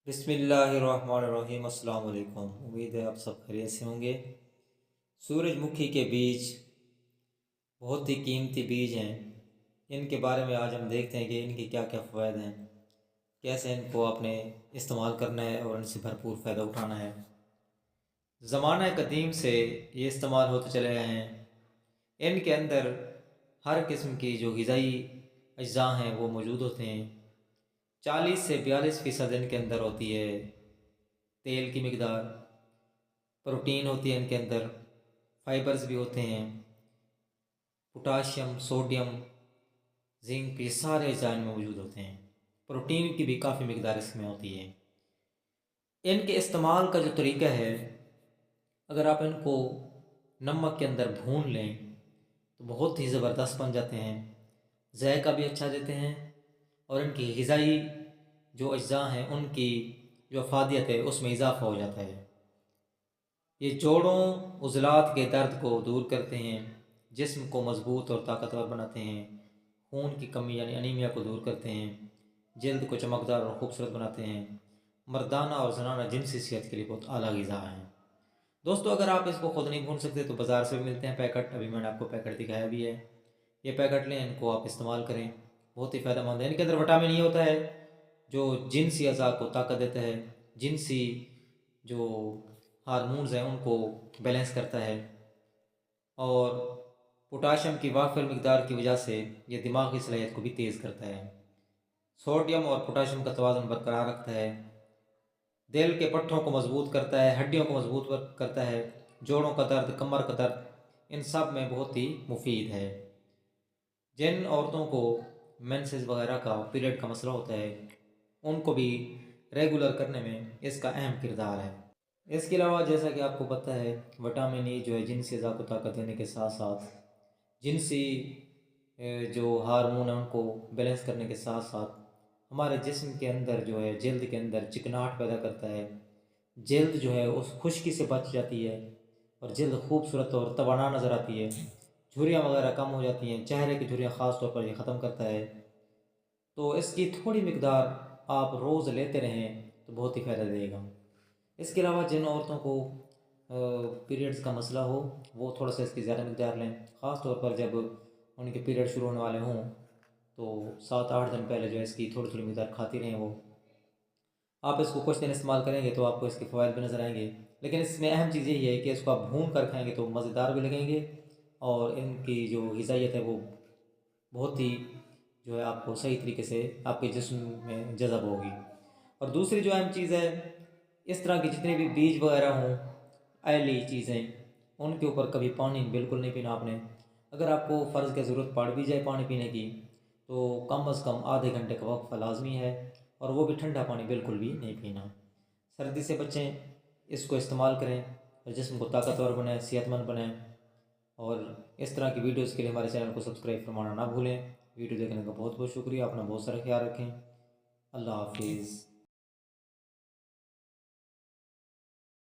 بسم اللہ الرحمن الرحیم۔ السلام علیکم، امید ہے آپ سب خیریت سے ہوں گے۔ سورج مکھی کے بیج بہت ہی قیمتی بیج ہیں۔ ان کے بارے میں آج ہم دیکھتے ہیں کہ ان کے کیا کیا فوائد ہیں، کیسے ان کو آپ نے استعمال کرنا ہے اور ان سے بھرپور فائدہ اٹھانا ہے۔ زمانہ قدیم سے یہ استعمال ہوتے چلے آئے ہیں۔ ان کے اندر ہر قسم کی جو غذائی اجزاء ہیں وہ موجود ہوتے ہیں۔ 40 سے 42% ان کے اندر ہوتی ہے تیل کی مقدار، پروٹین ہوتی ہے ان کے اندر، فائبرز بھی ہوتے ہیں، پوٹاشیم، سوڈیم، زنک، یہ سارے اجزاء ان میں موجود ہوتے ہیں۔ پروٹین کی بھی کافی مقدار اس میں ہوتی ہے۔ ان کے استعمال کا جو طریقہ ہے، اگر آپ ان کو نمک کے اندر بھون لیں تو بہت ہی زبردست بن جاتے ہیں، ذائقہ بھی اچھا دیتے ہیں، اور ان کی غذائی جو اجزاء ہیں ان کی جو افادیت ہے اس میں اضافہ ہو جاتا ہے۔ یہ جوڑوں عضلات کے درد کو دور کرتے ہیں، جسم کو مضبوط اور طاقتور بناتے ہیں، خون کی کمی یعنی انیمیا کو دور کرتے ہیں، جلد کو چمکدار اور خوبصورت بناتے ہیں، مردانہ اور زنانہ جنسی صحت کے لیے بہت اعلیٰ غذا ہیں۔ دوستو، اگر آپ اس کو خود نہیں بھون سکتے تو بازار سے بھی ملتے ہیں پیکٹ، ابھی میں نے آپ کو پیکٹ دکھایا بھی ہے۔ یہ پیکٹ لیں، ان کو آپ استعمال کریں، بہت ہی فائدہ مند ہے۔ ان کے اندر وٹامن یہ ہوتا ہے جو جنسی اعضاء کو طاقت دیتا ہے، جنسی جو ہارمونز ہیں ان کو بیلنس کرتا ہے، اور پوٹاشیم کی وافر مقدار کی وجہ سے یہ دماغی صلاحیت کو بھی تیز کرتا ہے۔ سوڈیم اور پوٹاشیم کا توازن برقرار رکھتا ہے، دل کے پٹھوں کو مضبوط کرتا ہے، ہڈیوں کو مضبوط کرتا ہے، جوڑوں کا درد، کمر کا درد، ان سب میں بہت ہی مفید ہے۔ جن عورتوں کو مینسز وغیرہ کا پیریڈ کا مسئلہ ہوتا ہے ان کو بھی ریگولر کرنے میں اس کا اہم کردار ہے۔ اس کے علاوہ جیسا کہ آپ کو پتہ ہے، وٹامن ای جو ہے جنسی اعضاء کو طاقت دینے کے ساتھ ساتھ جنسی جو ہارمون ہیں ان کو بیلنس کرنے کے ساتھ ساتھ ہمارے جسم کے اندر جو ہے جلد کے اندر چکناہٹ پیدا کرتا ہے، جلد جو ہے اس خشکی سے بچ جاتی ہے اور جلد خوبصورت اور توانا نظر آتی ہے، جھریاں وغیرہ کم ہو جاتی ہیں، چہرے کی جھریاں خاص طور پر یہ ختم کرتا ہے۔ تو اس کی تھوڑی مقدار آپ روز لیتے رہیں تو بہت ہی فائدہ دے گا۔ اس کے علاوہ جن عورتوں کو پیریڈز کا مسئلہ ہو وہ تھوڑا سا اس کی زیادہ مقدار لیں، خاص طور پر جب ان کے پیریڈ شروع ہونے والے ہوں تو 7-8 دن پہلے جو ہے اس کی تھوڑی تھوڑی مقدار کھاتی رہیں۔ وہ آپ اس کو کچھ دن استعمال کریں گے تو آپ کو اس کے فوائد بھی نظر آئیں گے، لیکن اس میں اہم چیز یہی ہے کہ اس کو آپ بھون کر کھائیں گے تو مزیدار بھی لگیں گے، اور ان کی جو غذائیت ہے وہ بہت ہی جو ہے آپ کو صحیح طریقے سے آپ کے جسم میں جذب ہوگی۔ اور دوسری جو اہم چیز ہے، اس طرح کی جتنے بھی بیج وغیرہ ہوں، آئلی چیزیں، ان کے اوپر کبھی پانی بالکل نہیں پینا آپ نے۔ اگر آپ کو فرض کی ضرورت پڑ بھی جائے پانی پینے کی تو کم از کم آدھے گھنٹے کا وقفہ لازمی ہے، اور وہ بھی ٹھنڈا پانی بالکل بھی نہیں پینا۔ سردی سے بچیں، اس کو استعمال کریں اور جسم کو طاقتور بنائیں، صحت مند بنائیں، اور اس طرح کی ویڈیوز کے لیے ہمارے چینل کو سبسکرائب فرمانا نہ بھولیں۔ ویڈیو دیکھنے کا بہت بہت شکریہ، اپنا بہت سارا خیال رکھیں۔ اللہ حافظ۔